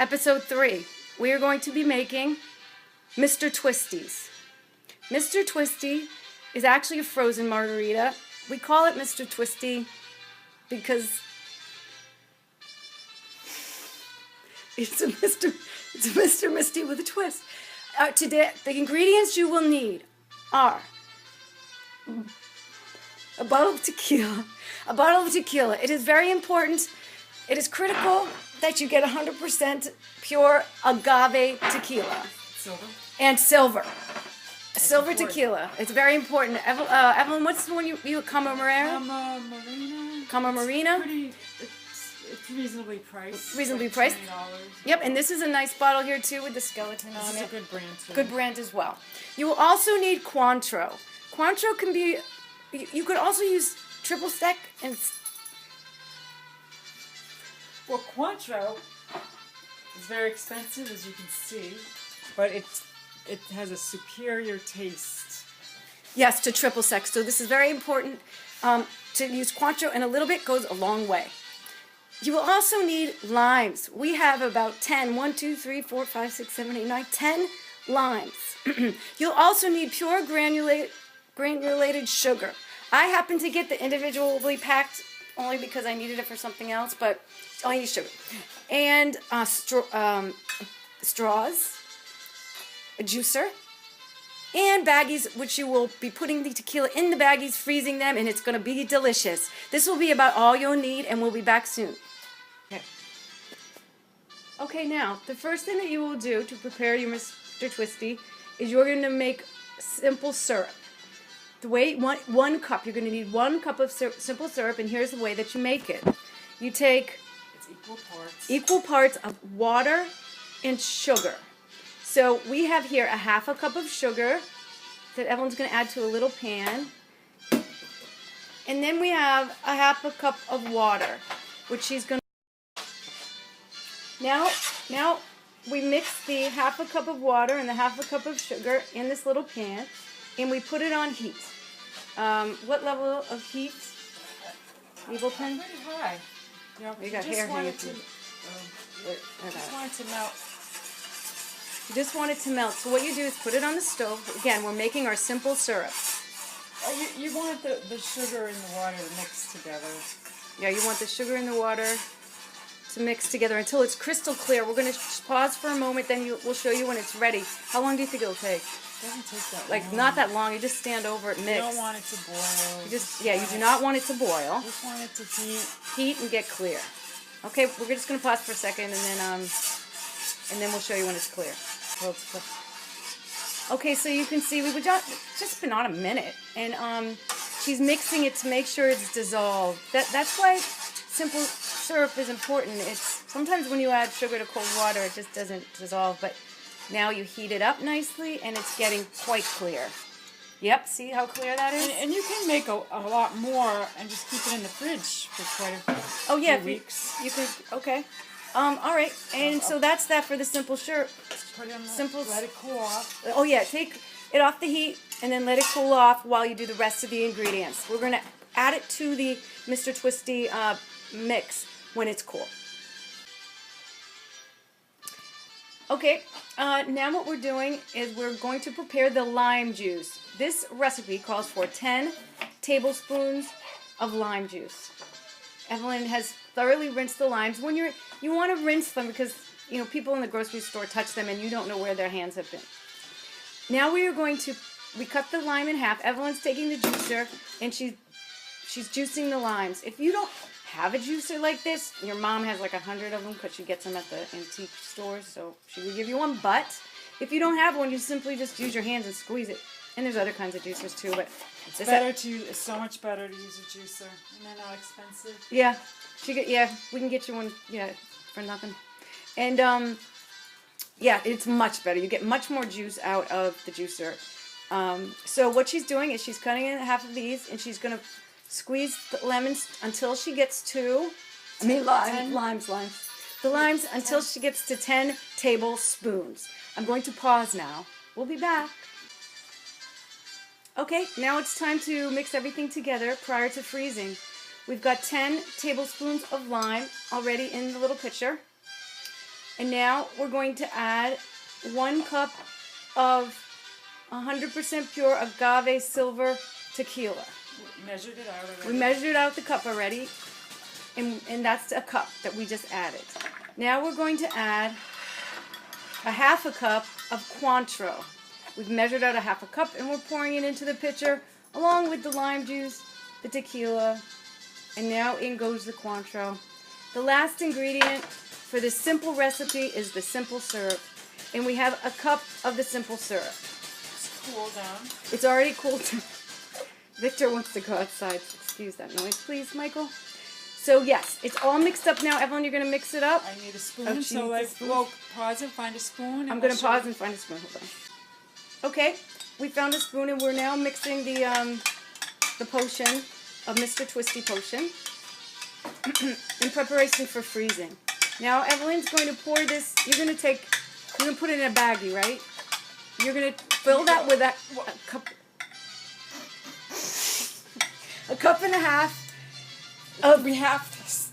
Episode 3. We are going to be making Mr. Twisties. Mr. Twisty is actually a frozen margarita. We call it Mr. Twisty because it's a Mr. Misty with a twist. Today, the ingredients you will need are a bottle of tequila. It is very important. It is critical that you get 100% pure agave tequila. Silver. And silver. Silver important. Tequila. It's very important. Evelyn, what's the one you Camarera? Marina. Camarina. It's reasonably priced. Reasonably priced. $20. Yep, and this is a nice bottle here too with the skeleton on This is it. a good brand too. Good brand as well. You will also need Cointreau. Cointreau can be, you could also use triple sec and... Well, Cointreau is very expensive, as you can see, but it has a superior taste. Yes, to triple sec. So this is very important to use Cointreau, and a little bit goes a long way. You will also need limes. We have about 10, 1, 2, 3, 4, 5, 6, 7, 8, 9, 10 limes. You'll also need pure granulated sugar. I happen to get the individually packed only because I needed it for something else, but I need sugar. And straws, a juicer, and baggies, which you will be putting the tequila in the baggies, freezing them, and it's going to be delicious. This will be about all you'll need, and we'll be back soon. Okay, now, the first thing that you will do to prepare your Mr. Twisty is you're going to make simple syrup. The way, one cup, you're going to need 1 cup of simple syrup, and here's the way that you make it. You take equal parts of water and sugar. So we have here a 1/2 cup of sugar that Evelyn's going to add to a little pan. And then we have a 1/2 cup of water, which she's going to... Now we mix the 1/2 cup of water and the 1/2 cup of sugar in this little pan, and we put it on heat. What level of heat? Evilton? Pretty high. You got hair hanging. Just want it to melt. You just want it to melt. So what you do is put it on the stove. Again, we're making our simple syrup. You want the sugar and the water to mix together. Yeah, you want the sugar and the water to mix together until it's crystal clear. We're going to pause for a moment, then we'll show you when it's ready. How long do you think it'll take? It doesn't take that long. Like, not that long. You just stand over it, mix. You don't want it to boil. You do not want it to boil. You just want it to heat. Heat and get clear. Okay, we're just going to pause for a second, and then we'll show you when it's clear. Okay, so you can see we've just been on a minute, and she's mixing it to make sure it's dissolved. That's why simple syrup is important. It's sometimes when you add sugar to cold water, it just doesn't dissolve, but now you heat it up nicely, and it's getting quite clear. Yep, see how clear that is? And you can make a lot more and just keep it in the fridge for quite a few weeks. You can, okay. All right, and so that's that for the simple syrup. Put it on let it cool off. Oh yeah, take it off the heat and then let it cool off while you do the rest of the ingredients. We're going to add it to the Mr. Twisty mix when it's cool. Okay, now what we're doing is we're going to prepare the lime juice. This recipe calls for 10 tablespoons of lime juice. Evelyn has thoroughly rinsed the limes. When you want to rinse them because people in the grocery store touch them and you don't know where their hands have been. Now we cut the lime in half. Evelyn's taking the juicer and she's juicing the limes. If you don't have a juicer like this, your mom has like 100 of them because she gets them at the antique stores, so she will give you one. But if you don't have one, you simply just use your hands and squeeze it. And there's other kinds of juicers too, but it's so much better to use a juicer, and they're not expensive. Yeah, we can get you one, for nothing. And yeah, it's much better. You get much more juice out of the juicer. So what she's doing is she's cutting in half of these, and she's gonna squeeze the lemons until she gets to, limes. The limes until she gets to 10 tablespoons. I'm going to pause now. We'll be back. Okay, now it's time to mix everything together prior to freezing. We've got 10 tablespoons of lime already in the little pitcher. And now we're going to add 1 cup of 100% pure agave silver tequila. We measured it out already. We measured out the cup already, and that's a cup that we just added. Now we're going to add a 1/2 cup of Cointreau. We've measured out a 1/2 cup, and we're pouring it into the pitcher along with the lime juice, the tequila, and now in goes the Cointreau. The last ingredient for this simple recipe is the simple syrup, and we have a cup of the simple syrup. It's cool down. It's already cooled down. Victor wants to go outside. Excuse that noise, please, Michael. So yes, it's all mixed up now. Evelyn, you're going to mix it up. I need a spoon, Oh, she so needs a like, spoon? we'll pause and find a spoon. I'm going to pause and find a spoon. Hold on. Okay, we found a spoon, and we're now mixing the potion of Mr. Twisty potion in preparation for freezing. Now Evelyn's going to pour this. You're going to put it in a baggie, right? You're going to fill that with a cup. A cup and a half of. We have this.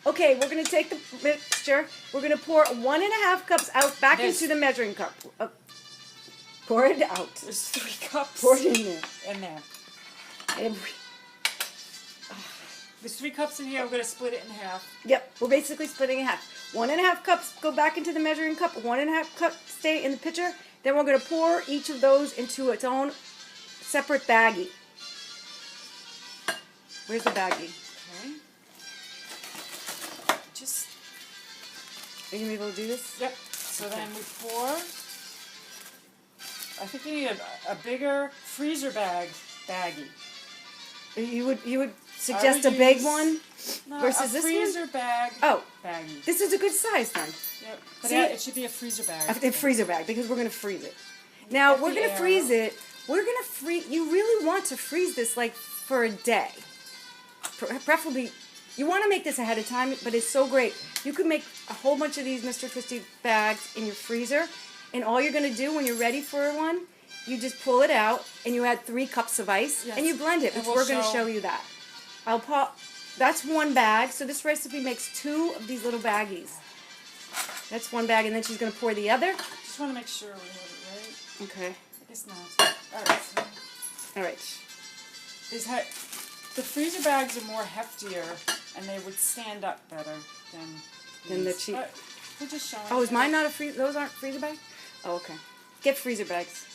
Okay, we're going to take the mixture. We're going to pour 1.5 cups out back This. into the measuring cup. Pour it out. There's 3 cups. Pour it in there. In there. And There's 3 cups in here. We're going to split it in half. yep, we're basically splitting in half. 1.5 cups go back into the measuring cup. 1.5 cups stay in the pitcher. Then we're going to pour each of those into its own separate baggie. Where's the baggie? Okay. Just. Are you going to be able to do this? Yep. So then we pour. I think you need a bigger freezer baggie. You would I suggest would a big use- one No, versus a this freezer one? bag. Oh, Baggie. this is a good size then. Yep. But See? yeah, it should be a freezer bag. A freezer bag because we're going to freeze it. Now At we're the going to air. freeze it. We're going to freeze. You really want to freeze this like for a day. Preferably, you want to make this ahead of time, but it's so great. You could make a whole bunch of these Mr. Twisty bags in your freezer, and all you're going to do when you're ready for one, you just pull it out and you add 3 cups of ice Yes. and you blend it. And Which we'll we're going to show- show you that. That's 1 bag. So this recipe makes 2 of these little baggies. That's 1 bag, and then she's going to pour the other. Just want to make sure we have it right. Okay. I guess not. All right. So All right. the freezer bags are more heftier, and they would stand up better than The these. cheap. But we're just showing. Oh, is you. mine not a freezer? Those aren't freezer bags? Oh, okay. Get freezer bags.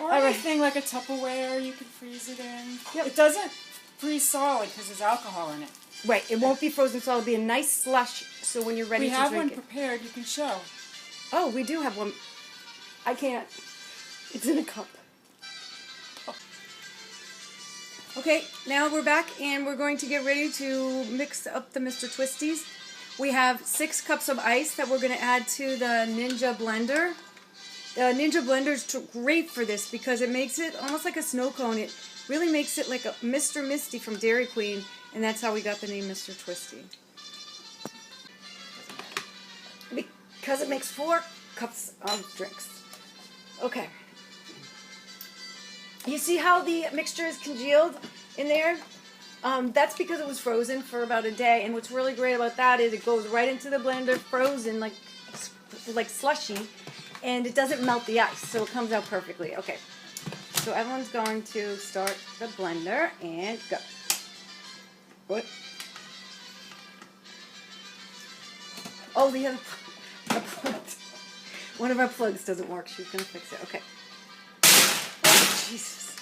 Or All right. anything like a Tupperware you can freeze it in. Yep. It doesn't freeze solid because there's alcohol in it. Right. It won't be frozen solid. It'll be a nice slush. So when you're ready We to have drink one it. prepared. You can show. Oh, we do have one. I can't. It's in a cup. Okay, now we're back and we're going to get ready to mix up the Mr. Twisties. We have 6 cups of ice that we're going to add to the Ninja blender. The Ninja blender is great for this because it makes it almost like a snow cone. It really makes it like a Mr. Misty from Dairy Queen, and that's how we got the name Mr. Twisty. Because it makes 4 cups of drinks. Okay. You see how the mixture is congealed in there? That's because it was frozen for about a day, and what's really great about that is it goes right into the blender frozen like slushy, and it doesn't melt the ice, so it comes out perfectly. Okay, so everyone's going to start the blender and go. What? Oh, the other plug. One of our plugs doesn't work. She's going to fix it. Okay. Oh, Jesus.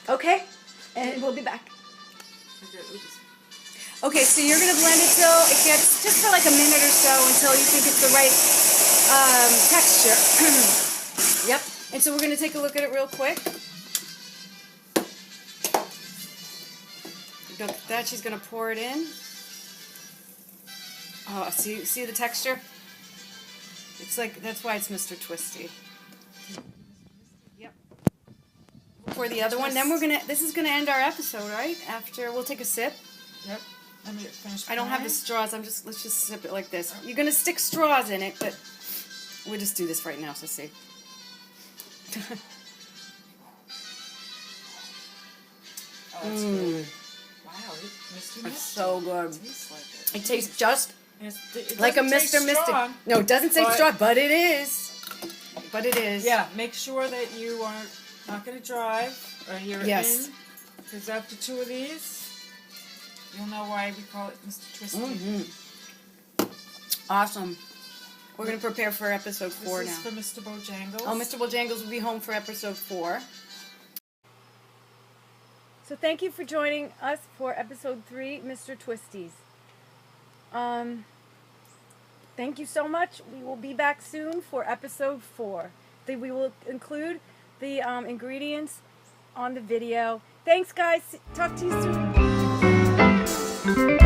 Okay, and we'll be back. Okay, so you're going to blend it till it gets, just for like a minute or so until you think it's the right texture. Yep, and so we're going to take a look at it real quick. Look at that, she's going to pour it in. Oh, see the texture? It's like, that's why it's Mr. Twisty. Yep. For the other one, then this is gonna end our episode, right? After, we'll take a sip. Yep. Let me finish. I don't have the straws, let's just sip it like this. You're gonna stick straws in it, but We'll just do this right now, so see. Oh, that's good. Wow, Misty, It's so good. It tastes like it. It tastes just It like a doesn't taste Mr. Misty. strong, No, it doesn't say but- straw, but it is. But it is. Yeah, make sure that you are not going to drive or you're Yes. in. Because after 2 of these, you'll know why we call it Mr. Twisty. Mm-hmm. Awesome. We're going to prepare for episode 4 This is now. for Mr. Bojangles. Oh, Mr. Bojangles will be home for episode 4. So thank you for joining us for episode 3, Mr. Twisties. Thank you so much. We will be back soon for episode 4. We will include the ingredients on the video. Thanks, guys. Talk to you soon.